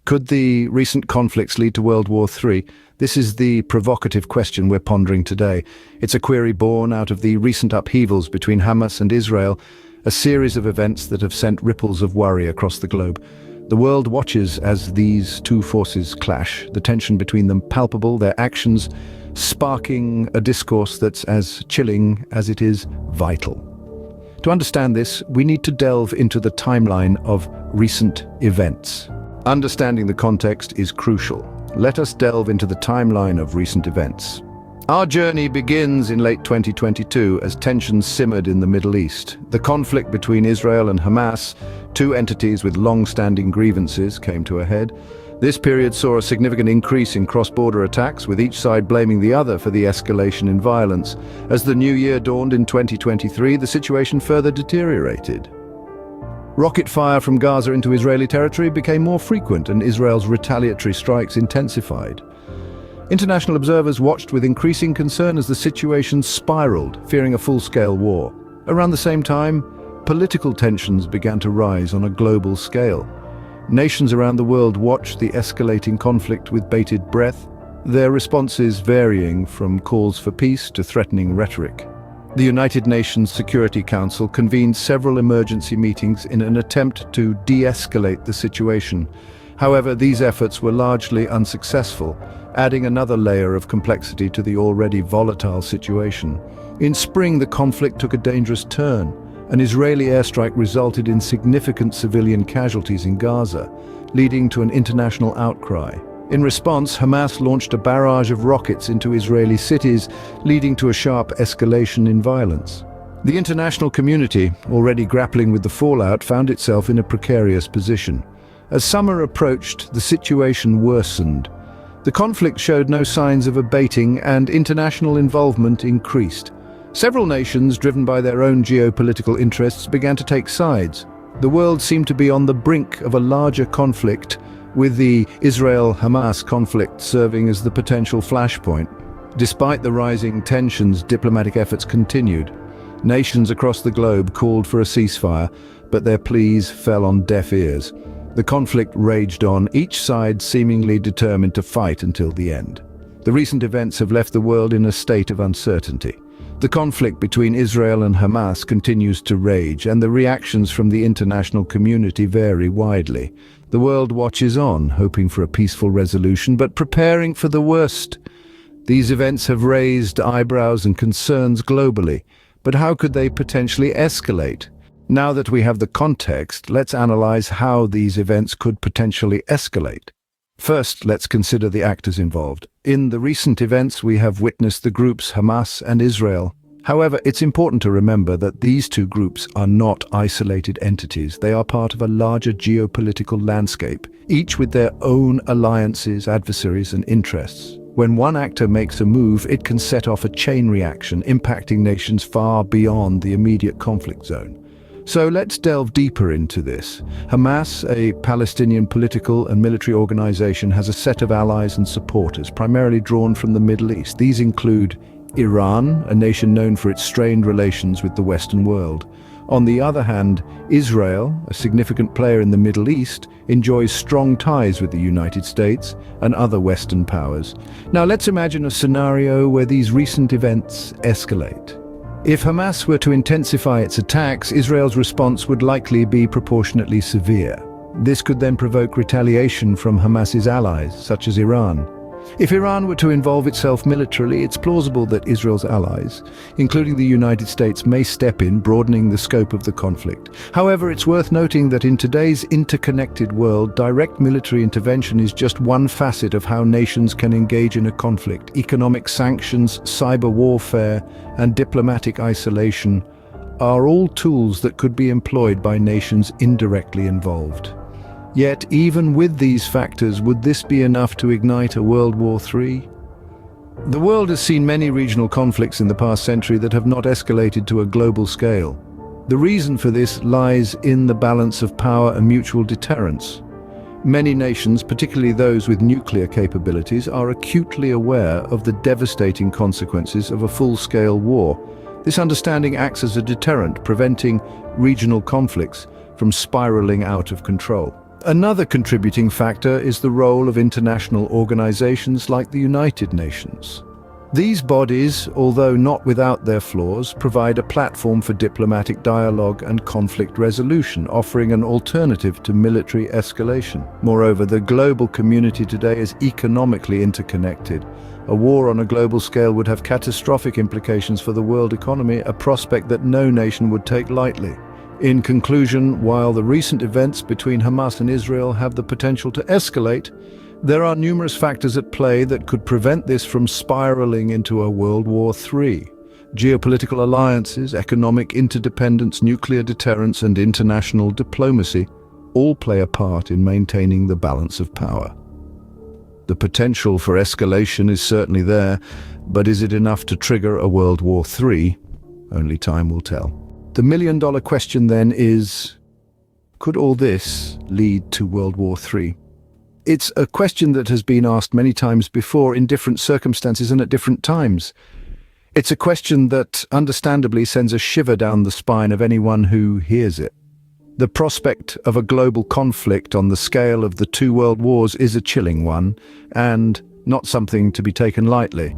Could the recent conflicts lead to World War III? This is the provocative question we're pondering today. It's a query born out of the recent upheavals between Hamas and Israel, a series of events that have sent ripples of worry across the globe. The world watches as these two forces clash, the tension between them palpable, their actions sparking a discourse that's as chilling as it is vital. To understand this, we need to delve into the timeline of recent events. Understanding the context is crucial. Let us delve into the timeline of recent events. Our journey begins in late 2022 as tensions simmered in the Middle East. The conflict between Israel and Hamas, two entities with long-standing grievances, came to a head. This period saw a significant increase in cross-border attacks, with each side blaming the other for the escalation in violence. As the new year dawned in 2023, the situation further deteriorated. Rocket fire from Gaza into Israeli territory became more frequent, and Israel's retaliatory strikes intensified. International observers watched with increasing concern as the situation spiraled, fearing a full-scale war. Around the same time, political tensions began to rise on a global scale. Nations around the world watched the escalating conflict with bated breath, their responses varying from calls for peace to threatening rhetoric. The United Nations Security Council convened several emergency meetings in an attempt to de-escalate the situation. However, these efforts were largely unsuccessful, adding another layer of complexity to the already volatile situation. In spring, the conflict took a dangerous turn. An Israeli airstrike resulted in significant civilian casualties in Gaza, leading to an international outcry. In response, Hamas launched a barrage of rockets into Israeli cities, leading to a sharp escalation in violence. The international community, already grappling with the fallout, found itself in a precarious position. As summer approached, the situation worsened. The conflict showed no signs of abating, and international involvement increased. Several nations, driven by their own geopolitical interests, began to take sides. The world seemed to be on the brink of a larger conflict, with the Israel-Hamas conflict serving as the potential flashpoint. Despite the rising tensions, diplomatic efforts continued. Nations across the globe called for a ceasefire, but their pleas fell on deaf ears. The conflict raged on, each side seemingly determined to fight until the end. The recent events have left the world in a state of uncertainty. The conflict between Israel and Hamas continues to rage, and the reactions from the international community vary widely. The world watches on, hoping for a peaceful resolution, but preparing for the worst. These events have raised eyebrows and concerns globally, but how could they potentially escalate? Now that we have the context, let's analyze how these events could potentially escalate. First, let's consider the actors involved. In the recent events, we have witnessed the groups Hamas and Israel. However, it's important to remember that these two groups are not isolated entities. They are part of a larger geopolitical landscape, each with their own alliances, adversaries, and interests. When one actor makes a move, it can set off a chain reaction, impacting nations far beyond the immediate conflict zone. So let's delve deeper into this. Hamas, a Palestinian political and military organization, has a set of allies and supporters, primarily drawn from the Middle East. These include Iran, a nation known for its strained relations with the Western world. On the other hand, Israel, a significant player in the Middle East, enjoys strong ties with the United States and other Western powers. Now let's imagine a scenario where these recent events escalate. If Hamas were to intensify its attacks, Israel's response would likely be proportionately severe. This could then provoke retaliation from Hamas's allies, such as Iran. If Iran were to involve itself militarily, it's plausible that Israel's allies, including the United States, may step in, broadening the scope of the conflict. However, it's worth noting that in today's interconnected world, direct military intervention is just one facet of how nations can engage in a conflict. Economic sanctions, cyber warfare, and diplomatic isolation are all tools that could be employed by nations indirectly involved. Yet, even with these factors, would this be enough to ignite a World War III? The world has seen many regional conflicts in the past century that have not escalated to a global scale. The reason for this lies in the balance of power and mutual deterrence. Many nations, particularly those with nuclear capabilities, are acutely aware of the devastating consequences of a full-scale war. This understanding acts as a deterrent, preventing regional conflicts from spiraling out of control. Another contributing factor is the role of international organizations like the United Nations. These bodies, although not without their flaws, provide a platform for diplomatic dialogue and conflict resolution, offering an alternative to military escalation. Moreover, the global community today is economically interconnected. A war on a global scale would have catastrophic implications for the world economy, a prospect that no nation would take lightly. In conclusion, while the recent events between Hamas and Israel have the potential to escalate, there are numerous factors at play that could prevent this from spiraling into a World War III. Geopolitical alliances, economic interdependence, nuclear deterrence, and international diplomacy all play a part in maintaining the balance of power. The potential for escalation is certainly there, but is it enough to trigger a World War III? Only time will tell. The million-dollar question then is, could all this lead to World War III? It's a question that has been asked many times before in different circumstances and at different times. It's a question that understandably sends a shiver down the spine of anyone who hears it. The prospect of a global conflict on the scale of the two world wars is a chilling one, and not something to be taken lightly.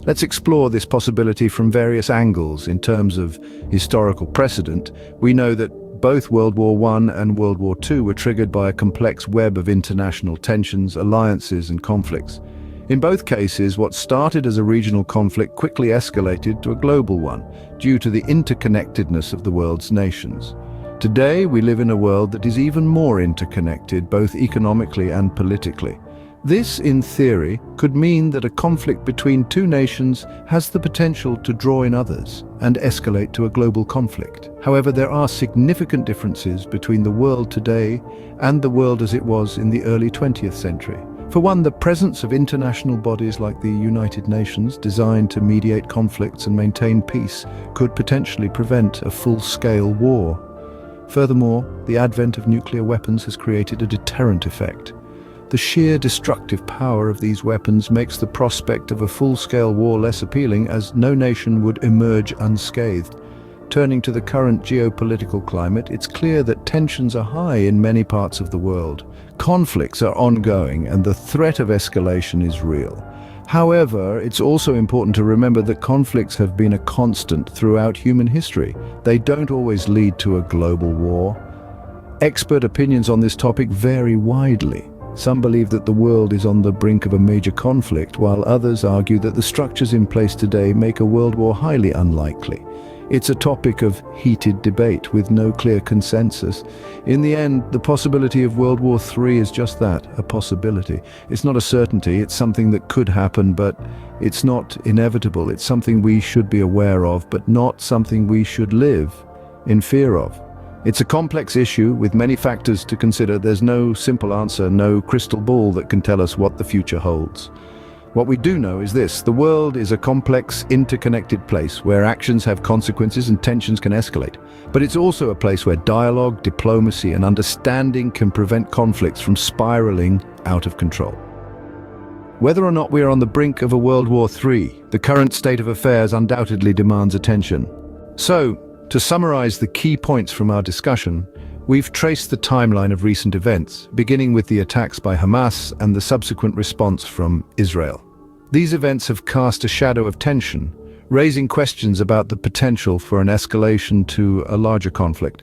Let's explore this possibility from various angles. In terms of historical precedent, we know that both World War I and World War II were triggered by a complex web of international tensions, alliances, and conflicts. In both cases, what started as a regional conflict quickly escalated to a global one, due to the interconnectedness of the world's nations. Today, we live in a world that is even more interconnected, both economically and politically. This, in theory, could mean that a conflict between two nations has the potential to draw in others and escalate to a global conflict. However, there are significant differences between the world today and the world as it was in the early 20th century. For one, the presence of international bodies like the United Nations, designed to mediate conflicts and maintain peace, could potentially prevent a full-scale war. Furthermore, the advent of nuclear weapons has created a deterrent effect. The sheer destructive power of these weapons makes the prospect of a full-scale war less appealing, as no nation would emerge unscathed. Turning to the current geopolitical climate, it's clear that tensions are high in many parts of the world. Conflicts are ongoing, and the threat of escalation is real. However, it's also important to remember that conflicts have been a constant throughout human history. They don't always lead to a global war. Expert opinions on this topic vary widely. Some believe that the world is on the brink of a major conflict, while others argue that the structures in place today make a world war highly unlikely. It's a topic of heated debate with no clear consensus. In the end, the possibility of World War III is just that, a possibility. It's not a certainty, it's something that could happen, but it's not inevitable. It's something we should be aware of, but not something we should live in fear of. It's a complex issue with many factors to consider. There's no simple answer, no crystal ball that can tell us what the future holds. What we do know is this: the world is a complex, interconnected place where actions have consequences and tensions can escalate. But it's also a place where dialogue, diplomacy, and understanding can prevent conflicts from spiraling out of control. Whether or not we are on the brink of a World War III, the current state of affairs undoubtedly demands attention. So, to summarize the key points from our discussion, we've traced the timeline of recent events, beginning with the attacks by Hamas and the subsequent response from Israel. These events have cast a shadow of tension, raising questions about the potential for an escalation to a larger conflict.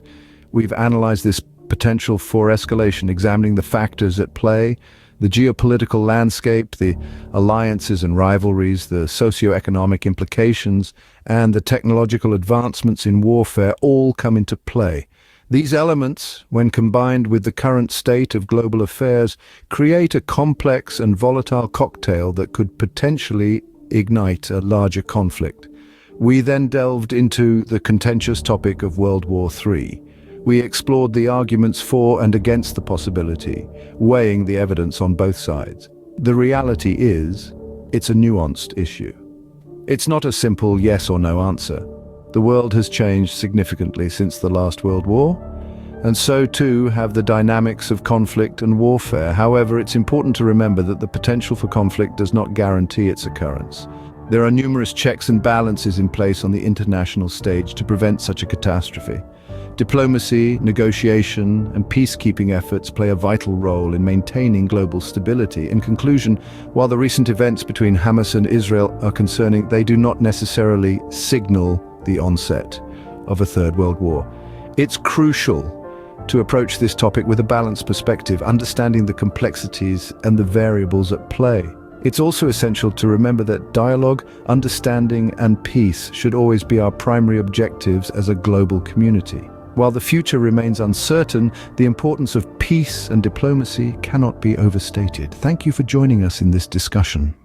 We've analyzed this potential for escalation, examining the factors at play, the geopolitical landscape, the alliances and rivalries, the socio-economic implications, and the technological advancements in warfare all come into play. These elements, when combined with the current state of global affairs, create a complex and volatile cocktail that could potentially ignite a larger conflict. We then delved into the contentious topic of World War III. We explored the arguments for and against the possibility, weighing the evidence on both sides. The reality is, it's a nuanced issue. It's not a simple yes or no answer. The world has changed significantly since the last World War, and so too have the dynamics of conflict and warfare. However, it's important to remember that the potential for conflict does not guarantee its occurrence. There are numerous checks and balances in place on the international stage to prevent such a catastrophe. Diplomacy, negotiation, and peacekeeping efforts play a vital role in maintaining global stability. In conclusion, while the recent events between Hamas and Israel are concerning, they do not necessarily signal the onset of a third world war. It's crucial to approach this topic with a balanced perspective, understanding the complexities and the variables at play. It's also essential to remember that dialogue, understanding, and peace should always be our primary objectives as a global community. While the future remains uncertain, the importance of peace and diplomacy cannot be overstated. Thank you for joining us in this discussion.